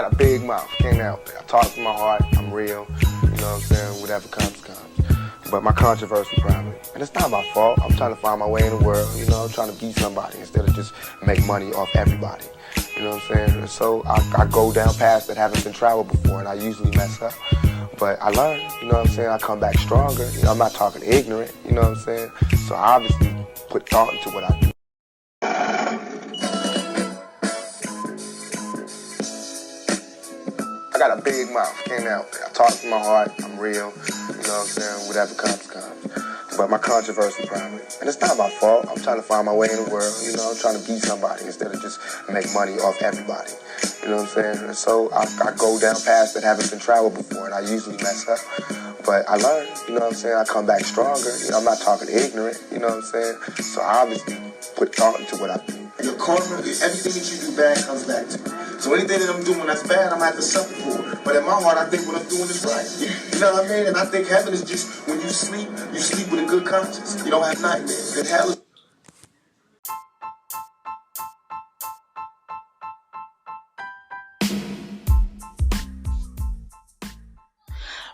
Got a big mouth, can't help it. I talk from my heart, I'm real, you know what I'm saying? Whatever comes, comes. But my controversy probably. And it's not my fault. I'm trying to find my way in the world, you know, I'm trying to be somebody instead of just make money off everybody. You know what I'm saying? So I go down paths that haven't been traveled before, and I usually mess up. But I learn, you know what I'm saying? I come back stronger. You know, I'm not talking ignorant, you know what I'm saying? So I obviously put thought into what I do. I got a big mouth, can't help it. I talk from my heart, I'm real, you know what I'm saying? Whatever comes, comes. But my controversy probably. And it's not my fault. I'm trying to find my way in the world, you know, I'm trying to be somebody instead of just make money off everybody. You know what I'm saying? So I go down paths that haven't been traveled before, and I usually mess up. But I learn, you know what I'm saying? I come back stronger. You know, I'm not talking ignorant, you know what I'm saying? So I obviously put thought into what I do. Your karma, everything that you do bad comes back to you. So anything that I'm doing that's bad, I'm gonna have to suffer for it. But in my heart, I think what I'm doing is right. You know what I mean? And I think heaven is just when you sleep with a good conscience. You don't have nightmares. And hell is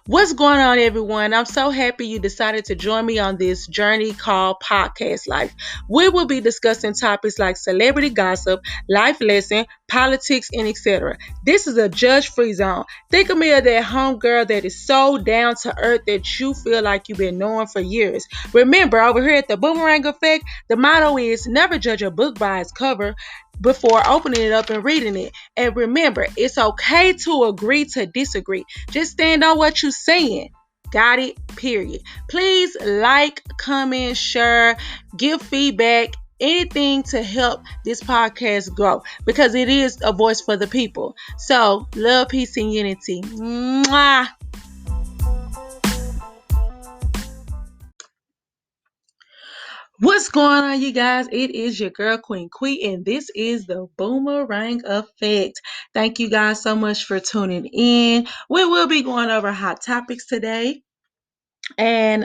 What's going on, everyone? I'm so happy you decided to join me on this journey called Podcast Life. We will be discussing topics like celebrity gossip, life lesson, politics, and etc. This is a judge-free zone. Think of me as that homegirl that is so down to earth that you feel like you've been knowing for years. Remember, over here at the Boomerang Effect, the motto is never judge a book by its cover before opening it up and reading it. And remember, it's okay to agree to disagree. Just stand on what you're saying. Got it? Period. Please like, comment, share, give feedback, anything to help this podcast grow because it is a voice for the people. So, love, peace, and unity. Mwah. What's going on, you guys? It is your girl, Queen Quee, and this is the Boomerang Effect. Thank you guys so much for tuning in. We will be going over hot topics today. And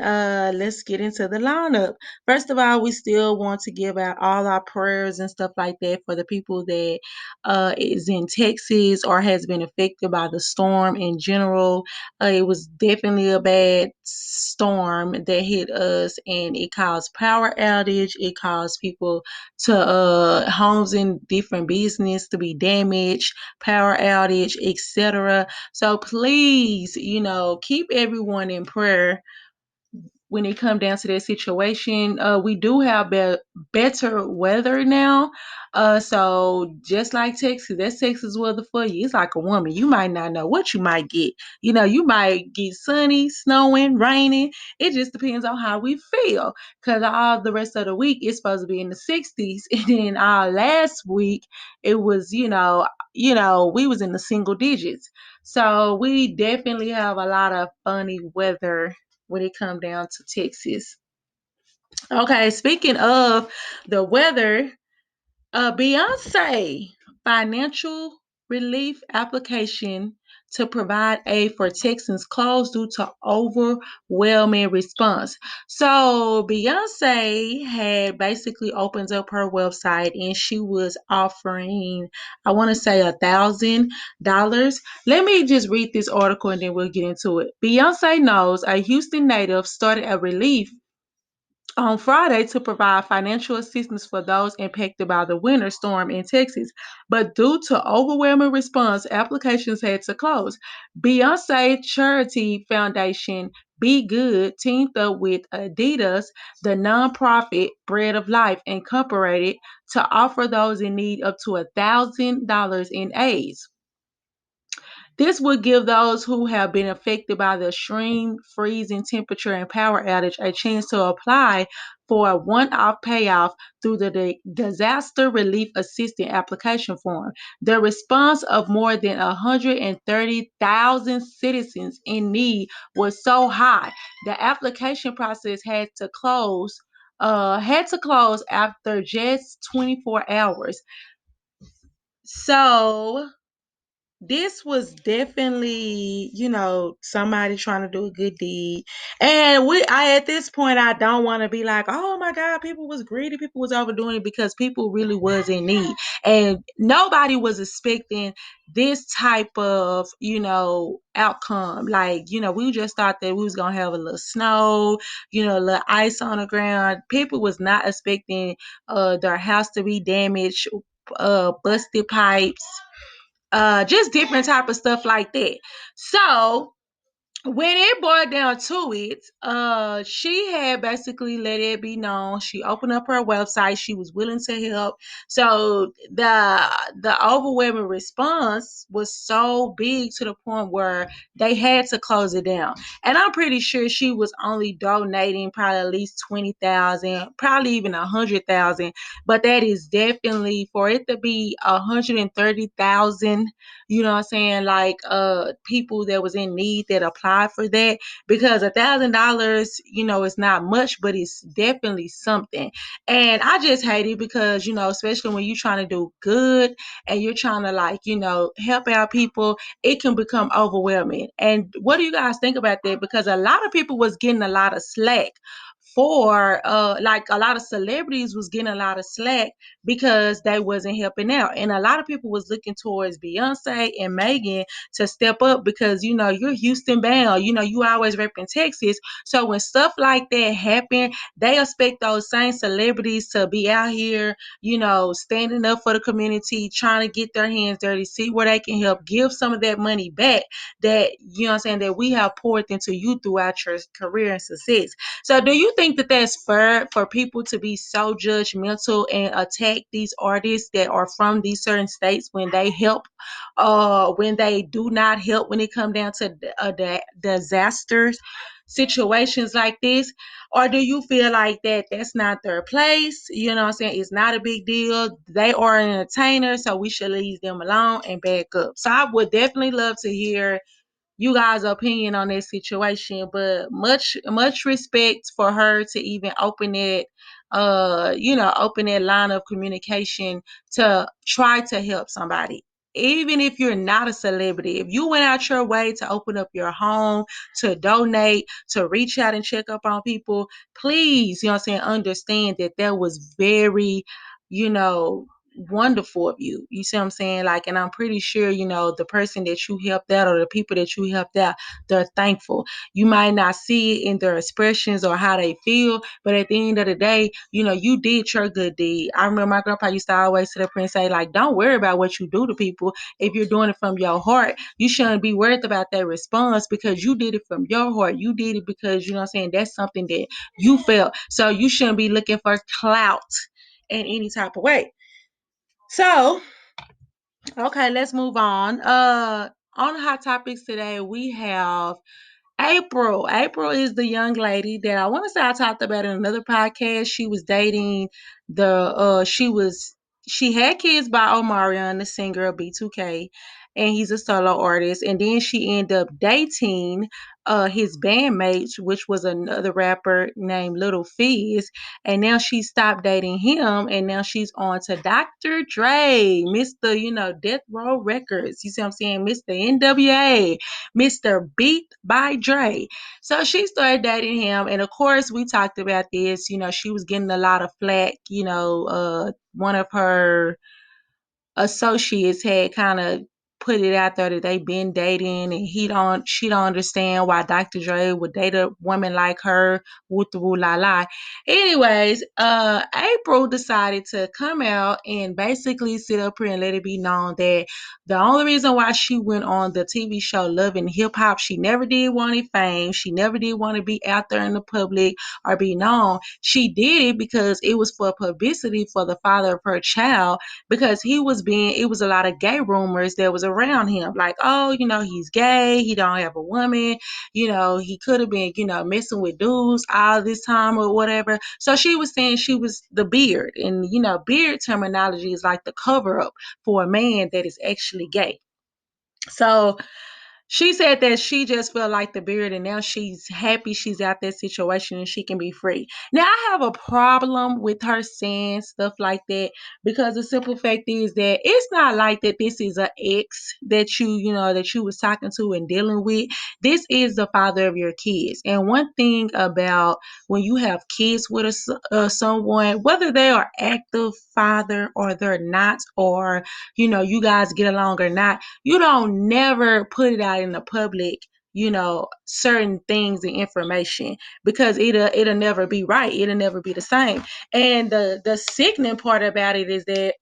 let's get into the lineup. First of all, we still want to give out all our prayers and stuff like that for the people that is in Texas or has been affected by the storm in general. It was definitely a bad storm that hit us, and it caused power outage. It caused people to homes in different business to be damaged, power outage, etc. So please, keep everyone in prayer when it come down to that situation. We do have better weather now. So just like Texas, that's Texas weather for you. It's like a woman. You might not know what you might get. You might get sunny, snowing, raining. It just depends on how we feel. Because all the rest of the week it's supposed to be in the 60s. And then our last week it was, we was in the single digits. So we definitely have a lot of funny weather when it come down to Texas. Okay, speaking of the weather, Beyonce financial relief application to provide aid for Texans closed due to overwhelming response. So Beyonce had basically opened up her website and she was offering, I want to say $1,000. Let me just read this article and then we'll get into it. Beyonce knows a Houston native started a relief on Friday to provide financial assistance for those impacted by the winter storm in Texas. But due to overwhelming response, applications had to close. Beyonce Charity Foundation Be Good teamed up with Adidas, the nonprofit Bread of Life Incorporated, to offer those in need up to $1,000 in aid. This would give those who have been affected by the extreme freezing temperature and power outage a chance to apply for a one-off payoff through the Disaster Relief Assistance application form. The response of more than 130,000 citizens in need was so high, the application process had to close after just 24 hours. So this was definitely, somebody trying to do a good deed. And I at this point, I don't want to be like, oh my God, people was greedy, people was overdoing it, because people really was in need. And nobody was expecting this type of, outcome. Like, we just thought that we was gonna have a little snow, a little ice on the ground. People was not expecting their house to be damaged, busted pipes, just different type of stuff like that. So when it boiled down to it, she had basically let it be known. She opened up her website. She was willing to help. So the overwhelming response was so big to the point where they had to close it down. And I'm pretty sure she was only donating probably at least 20,000, probably even 100,000. But that is definitely, for it to be 130,000, you know what I'm saying, like people that was in need that applied for that, because $1,000, it's not much, but it's definitely something. And I just hate it because, especially when you're trying to do good and you're trying to, like, help out people, it can become overwhelming. And what do you guys think about that? Because a lot of people was getting a lot of slack for like a lot of celebrities was getting a lot of slack because they wasn't helping out. And a lot of people was looking towards Beyonce and Megan to step up because, you're Houston bound, you always repping Texas. So when stuff like that happen, they expect those same celebrities to be out here, standing up for the community, trying to get their hands dirty, see where they can help, give some of that money back that, that we have poured into you throughout your career and success. So do you think that that's fair for people to be so judgmental and attack these artists that are from these certain states when they help, when they do not help when it come down to disasters, situations like this? Or do you feel like that that's not their place? You know what I'm saying? It's not a big deal. They are an entertainer, so we should leave them alone and back up. So I would definitely love to hear you guys' opinion on that situation, but much respect for her to even open it, open that line of communication to try to help somebody. Even if you're not a celebrity, if you went out your way to open up your home, to donate, to reach out and check up on people, please, understand that that was very, you know, wonderful of you. You see what I'm saying? Like, and I'm pretty sure, the person that you helped out or the people that you helped out, they're thankful. You might not see it in their expressions or how they feel, but at the end of the day, you did your good deed. I remember my grandpa used to always sit up and say, like, don't worry about what you do to people. If you're doing it from your heart, you shouldn't be worried about that response because you did it from your heart. You did it because, you know what I'm saying, that's something that you felt. So you shouldn't be looking for clout in any type of way. So, okay, let's move on. On Hot Topics today, we have April. April is the young lady that I want to say I talked about in another podcast. She was dating she had kids by Omarion, the singer of B2K, and he's a solo artist. And then she ended up dating his bandmates, which was another rapper named Little Fizz. And now she stopped dating him, and now she's on to Dr. Dre, Mr. Death Row Records. You see what I'm saying? Mr. NWA, Mr. Beat by Dre. So she started dating him. And of course, we talked about this. She was getting a lot of flack. One of her associates had kind of put it out there that they've been dating, and she don't understand why Dr. Dre would date a woman like her. Woo woo la la. Anyways, April decided to come out and basically sit up here and let it be known that the only reason why she went on the TV show Love and Hip Hop, she never did want any fame. She never did want to be out there in the public or be known. She did it because it was for publicity for the father of her child, because it was a lot of gay rumors that was around him, like, oh, he's gay, he don't have a woman, he could have been, messing with dudes all this time or whatever. So she was saying she was the beard, and beard terminology is like the cover up for a man that is actually gay. So She said that she just felt like the beard and now she's happy she's out that situation and she can be free. Now I have a problem with her saying stuff like that because the simple fact is that it's not like that this is an ex that that you was talking to and dealing with. This is the father of your kids. And one thing about when you have kids with someone, whether they are active father or they're not, or you guys get along or not, you don't never put it out in the public, certain things and information because it'll never be right. It'll never be the same. And the sickening part about it is that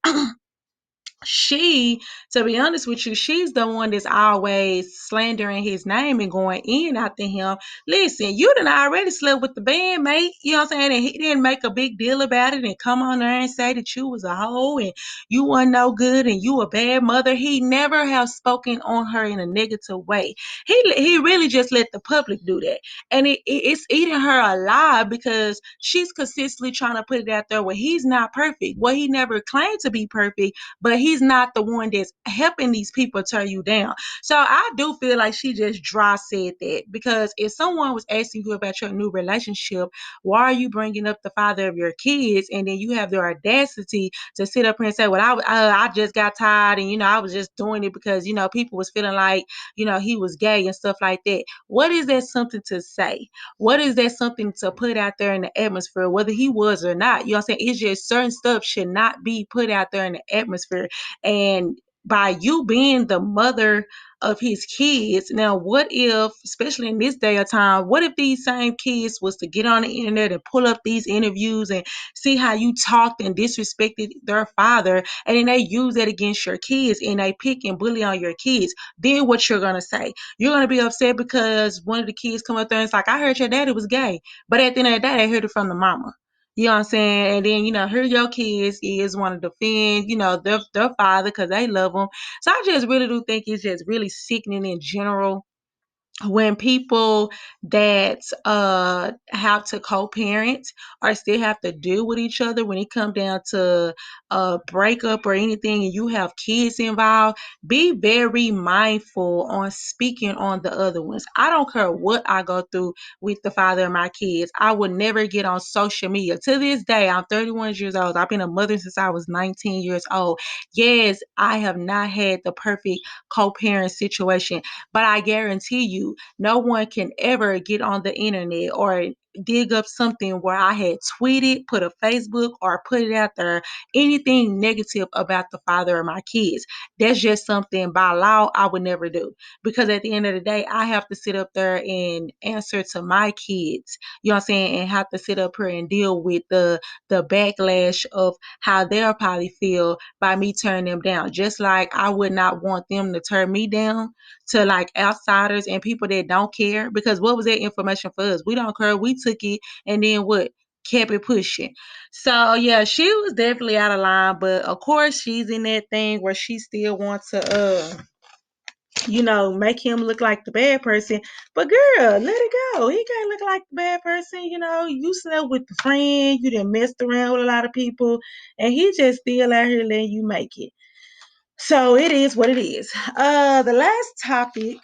she, to be honest with you, she's the one that's always slandering his name and going in after him. Listen, you done already slept with the bandmate, you know what I'm saying? And he didn't make a big deal about it and come on there and say that you was a hoe and you weren't no good and you a bad mother. He never have spoken on her in a negative way. He really just let the public do that. And it's eating her alive because she's consistently trying to put it out there where he's not perfect. Well, he never claimed to be perfect, but he's not the one that's helping these people tear you down. So I do feel like she just dry said that because if someone was asking you about your new relationship, why are you bringing up the father of your kids? And then you have the audacity to sit up here and say, well, I just got tired and, I was just doing it because, people was feeling like, he was gay and stuff like that. What is that something to say? What is that something to put out there in the atmosphere, whether he was or not? You know what I'm saying? It's just certain stuff should not be put out there in the atmosphere. And by you being the mother of his kids, now what if, especially in this day or time, what if these same kids was to get on the internet and pull up these interviews and see how you talked and disrespected their father, and then they use that against your kids and they pick and bully on your kids? Then what you're gonna say? You're gonna be upset because one of the kids come up there and it's like, I heard your daddy was gay, but at the end of the day, they heard it from the mama. You know what I'm saying? And then, here your kids is want to defend, their father because they love them. So I just really do think it's just really sickening in general when people that have to co-parent or still have to deal with each other when it comes down to breakup or anything and you have kids involved, be very mindful on speaking on the other ones. I don't care what I go through with the father of my kids. I would never get on social media. To this day, I'm 31 years old. I've been a mother since I was 19 years old. Yes, I have not had the perfect co-parent situation, but I guarantee you, no one can ever get on the internet or dig up something where I had tweeted, put a Facebook, or put it out there, anything negative about the father of my kids. That's just something by law I would never do. Because at the end of the day, I have to sit up there and answer to my kids, you know what I'm saying, and have to sit up here and deal with the backlash of how they'll probably feel by me turning them down. Just like I would not want them to turn me down to like outsiders and people that don't care, because what was that information for us? We don't care. We took it and then what? Kept it pushing. So yeah, she was definitely out of line, but of course she's in that thing where she still wants to make him look like the bad person. But girl, let it go. He can't look like the bad person. You slept with the friend, you done messed around with a lot of people, and he just still out here letting you make it. So it is what it is. The last topic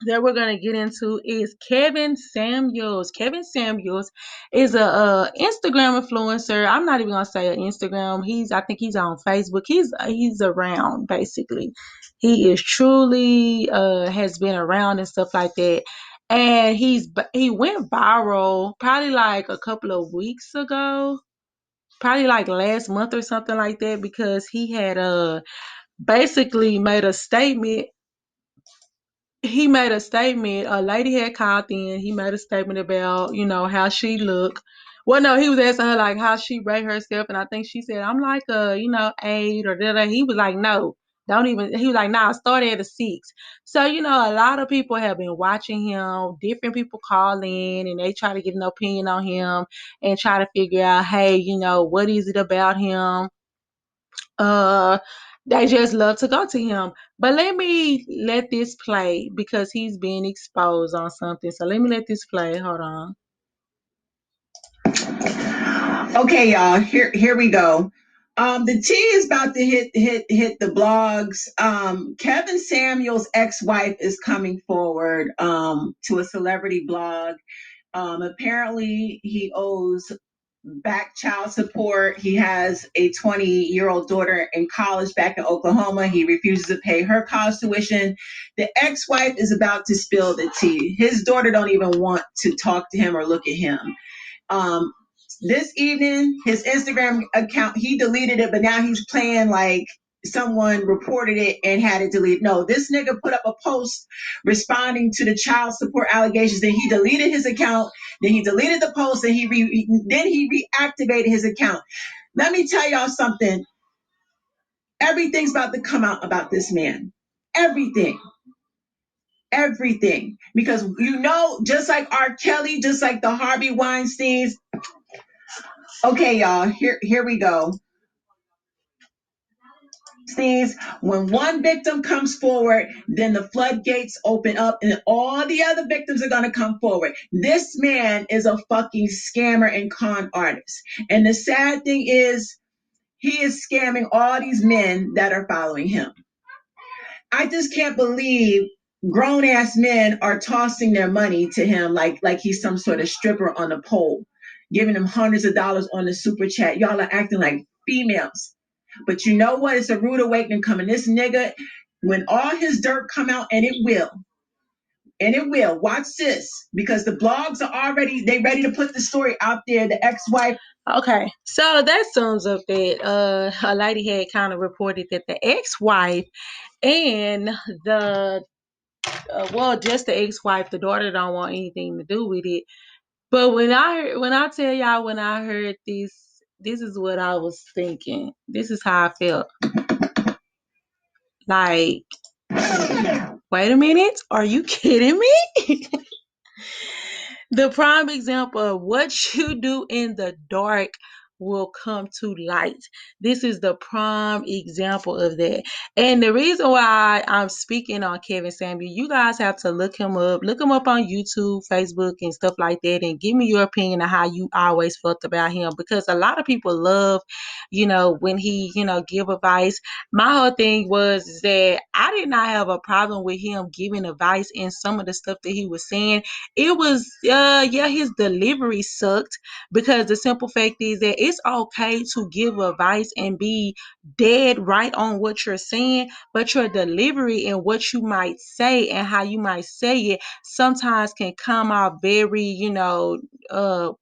that we're gonna get into is Kevin Samuels. Kevin Samuels is a Instagram influencer. I'm not even gonna say an Instagram. I think he's on Facebook. He's around basically. He is truly has been around and stuff like that. And he went viral probably like a couple of weeks ago, probably like last month or something like that, because he had basically made a statement. A lady had called in. He made a statement about, how she looked. Well, no, he was asking her like how she rate herself, and I think she said, I'm like a, 8 or da. He was like, no, don't even. He was like, nah, I started at a 6. So, a lot of people have been watching him. Different people call in and they try to get an opinion on him and try to figure out, hey, what is it about him? uh they just love to go to him. But let this play because he's being exposed on something. So let me let this play. Hold on. Okay, y'all, here we go. The tea is about to hit the blogs. Kevin Samuel's ex-wife is coming forward to a celebrity blog. Apparently, he owes back child support. He has a 20-year-old daughter in college back in Oklahoma. He refuses to pay her college tuition. The ex-wife is about to spill the tea. His daughter don't even want to talk to him or look at him. Um, this evening, his Instagram account, he deleted it, but now he's playing like someone reported it and had it deleted. No, this nigga put up a post responding to the child support allegations. Then he deleted his account. Then he deleted the post, and then he reactivated his account. Let me tell y'all something. Everything's about to come out about this man. Everything. Everything. Because just like R. Kelly, just like the Harvey Weinsteins. Okay, y'all, here we go. Steve, when one victim comes forward, then the floodgates open up and all the other victims are going to come forward. This man is a fucking scammer and con artist. And the sad thing is, he is scamming all these men that are following him. I just can't believe grown ass men are tossing their money to him like he's some sort of stripper on a pole, giving him hundreds of dollars on the super chat. Y'all are acting like females. But you know what? It's a rude awakening coming. This nigga, when all his dirt come out, and it will, watch this, because the blogs are already, they ready to put the story out there. The ex-wife. Okay, so that sums up that a lady had kind of reported that the ex-wife and the just the ex-wife, the daughter don't want anything to do with it. But when I tell y'all, when I heard this is what I was thinking. This is how I felt. Like, wait a minute, are you kidding me? The prime example of what you do in the dark will come to light. This is the prime example of that. And the reason why I'm speaking on Kevin Samuel, you guys have to look him up. Look him up on YouTube, Facebook, and stuff like that, and give me your opinion on how you always felt about him. Because a lot of people love, when he, give advice. My whole thing was that I did not have a problem with him giving advice in some of the stuff that he was saying. It was his delivery sucked, because the simple fact is that it's okay to give advice and be dead right on what you're saying, but your delivery and what you might say and how you might say it sometimes can come out very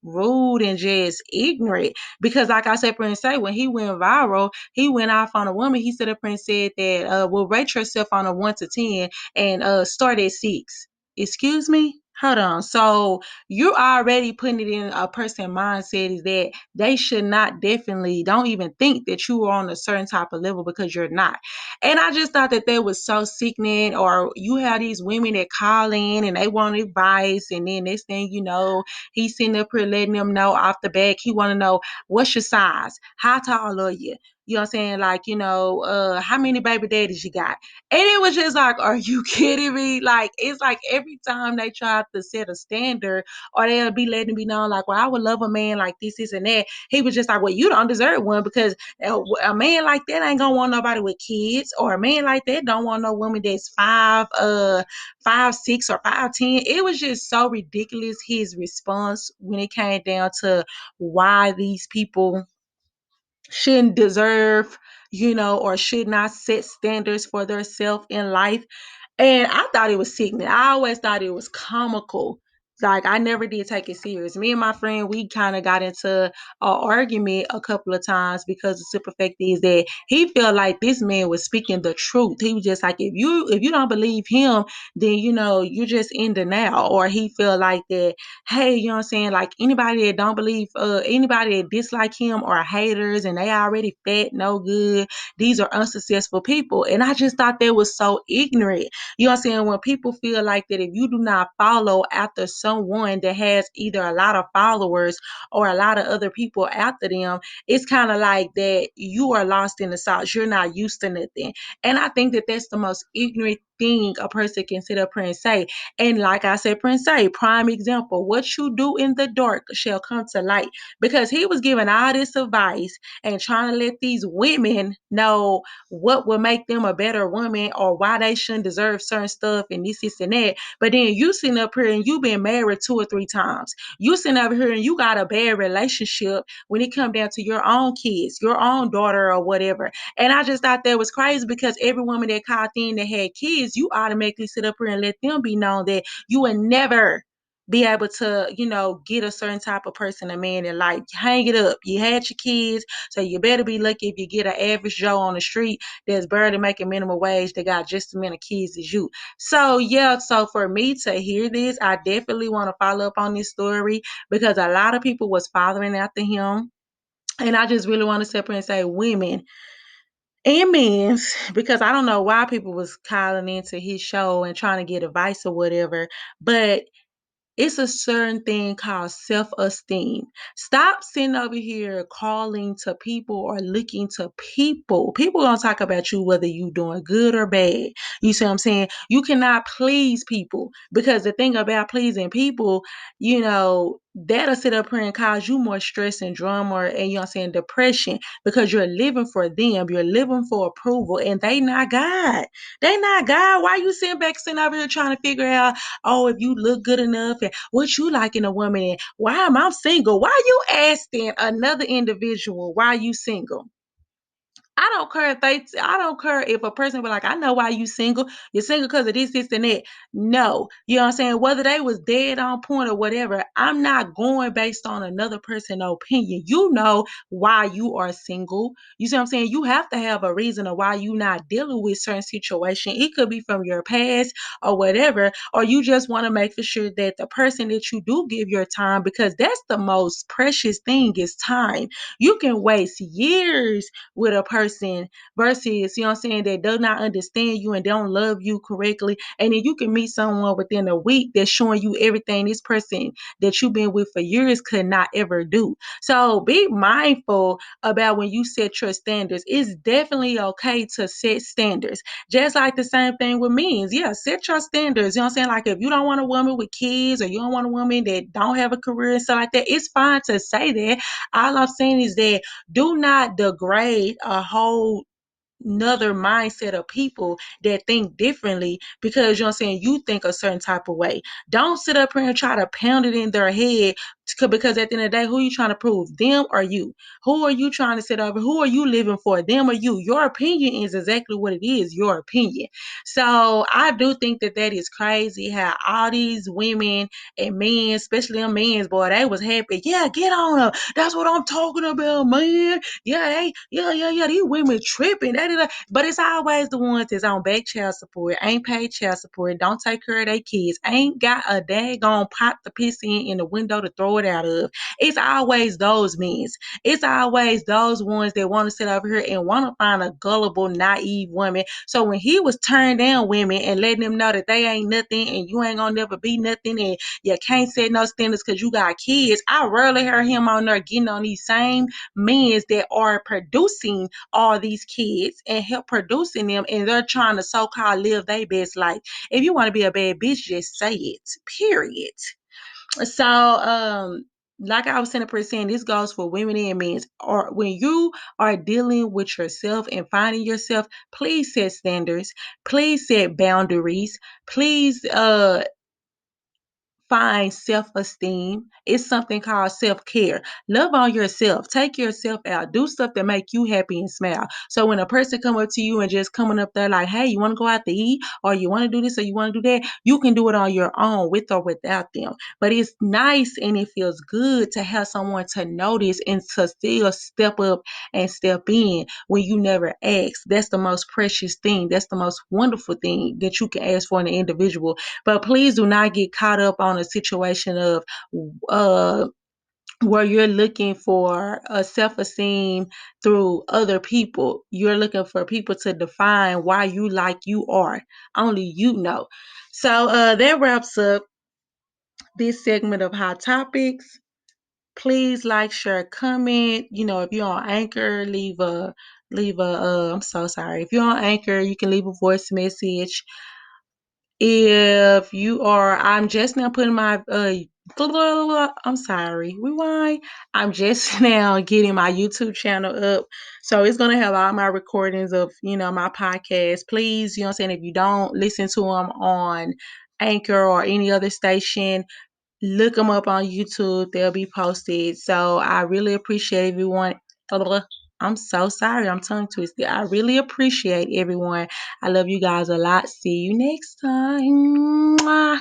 rude and just ignorant. Because like I said, Prince say, when he went viral, he went off on a woman. He stood up and said that will rate yourself on a 1 to 10 and start at 6. Excuse me? Hold on. So you're already putting it in a person's mindset is that they should not, definitely don't even think that you are on a certain type of level, because you're not. And I just thought that was so sickening. Or you have these women that call in and they want advice, and then next thing you know, he's sitting up here letting them know off the back. He want to know, what's your size? How tall are you? You know what I'm saying? Like, how many baby daddies you got? And it was just like, are you kidding me? Like, it's like every time they try to set a standard, or they'll be letting me know, like, well, I would love a man like this, and that. He was just like, well, you don't deserve one, because a man like that ain't gonna want nobody with kids, or a man like that don't want no woman that's 5'6" or 5'10". It was just so ridiculous, his response, when it came down to why these people shouldn't deserve, or should not set standards for themselves in life. And I thought it was sickening. I always thought it was comical. Like, I never did take it serious. Me and my friend, we kind of got into an argument a couple of times, because the simple fact is that he felt like this man was speaking the truth. He was just like, if you don't believe him, then you're just in denial. Or he felt like that, hey, you know what I'm saying? Like, anybody that don't believe, anybody that dislike him are haters, and they already fat, no good. These are unsuccessful people. And I just thought that was so ignorant. You know what I'm saying? When people feel like that if you do not follow after someone that has either a lot of followers or a lot of other people after them, it's kind of like that you are lost in the sauce. You're not used to nothing. And I think that that's the most ignorant thing a person can sit up here and say. And like I said, Prince say, prime example, what you do in the dark shall come to light. Because he was giving all this advice and trying to let these women know what will make them a better woman or why they shouldn't deserve certain stuff and this, and that. But then you sitting up here and you been married 2 or 3 times. You sitting up here and you got a bad relationship when it come down to your own kids, your own daughter or whatever. And I just thought that was crazy because every woman that called in that had kids, you automatically sit up here and let them be known that you would never be able to, get a certain type of person, a man in life. Hang it up. You had your kids, so you better be lucky if you get an average Joe on the street that's barely making minimum wage that got just as many kids as you. So yeah, so for me to hear this, I definitely want to follow up on this story because a lot of people was following after him. And I just really want to separate and say women and men's, because I don't know why people was calling into his show and trying to get advice or whatever, but it's a certain thing called self-esteem. Stop sitting over here calling to people or looking to people. People gonna talk about you whether you doing good or bad. You see what I'm saying? You cannot please people because the thing about pleasing people, that'll sit up here and cause you more stress and drama and depression because you're living for them. You're living for approval and they not God. They not God. Why you sitting over here trying to figure out, oh, if you look good enough and what you like in a woman and why am I single? Why are you asking another individual why you single? I don't care if a person be like, I know why you single. You're single because of this, and that. No. You know what I'm saying? Whether they was dead on point or whatever, I'm not going based on another person's opinion. You know why you are single. You see what I'm saying? You have to have a reason of why you not dealing with certain situation. It could be from your past or whatever, or you just want to make for sure that the person that you do give your time, because that's the most precious thing is time. You can waste years with a person versus, that does not understand you and don't love you correctly. And then you can meet someone within a week that's showing you everything this person that you've been with for years could not ever do. So be mindful about when you set your standards. It's definitely okay to set standards. Just like the same thing with men. Yeah, set your standards. You know what I'm saying? Like if you don't want a woman with kids or you don't want a woman that don't have a career and stuff like that, it's fine to say that. All I'm saying is that do not degrade a whole another mindset of people that think differently because you think a certain type of way. Don't sit up here and try to pound it in their head because at the end of the day, who are you trying to prove? Them or you? Who are you trying to sit over? Who are you living for? Them or you? Your opinion is exactly what it is, your opinion. So I do think that that is crazy how all these women and men, especially them men's boy, they was happy. Yeah, get on her. That's what I'm talking about, man. Yeah. These women tripping. But it's always the ones that's on back child support, ain't paid child support, don't take care of their kids, ain't got a daggone pot to piss in the window to throw it out of. It's always those men. It's always those ones that want to sit over here and want to find a gullible, naive woman. So when he was turning down women and letting them know that they ain't nothing and you ain't gonna never be nothing and you can't set no standards because you got kids, I rarely hear him on there getting on these same men that are producing all these kids and help producing them, and they're trying to so-called live their best life. If you want to be a bad bitch, just say it. Period. So, like I was saying, this goes for women and men. Or when you are dealing with yourself and finding yourself, please set standards. Please set boundaries. Please find self-esteem. It's something called self-care. Love on yourself. Take yourself out. Do stuff that make you happy and smile. So when a person come up to you and just coming up there like, hey, you want to go out to eat or you want to do this or you want to do that, you can do it on your own with or without them. But it's nice and it feels good to have someone to notice and to still step up and step in when you never ask. That's the most precious thing. That's the most wonderful thing that you can ask for in an individual. But please do not get caught up on a situation of uh where you're looking for a self-esteem through other people. You're looking for people to define why you like you are. Only you know. So that wraps up this segment of Hot Topics. Please like, share, comment. If you're on Anchor, I'm so sorry. If you're on Anchor, you can leave a voice message. If you are, I'm just now putting my I'm sorry, rewind. I'm just now getting my YouTube channel up. So it's gonna have all my recordings of, my podcast. Please, you know what I'm saying, if you don't listen to them on Anchor or any other station, look them up on YouTube. They'll be posted. So I really appreciate everyone. I'm so sorry. I'm tongue twisted. I really appreciate everyone. I love you guys a lot. See you next time. Mwah.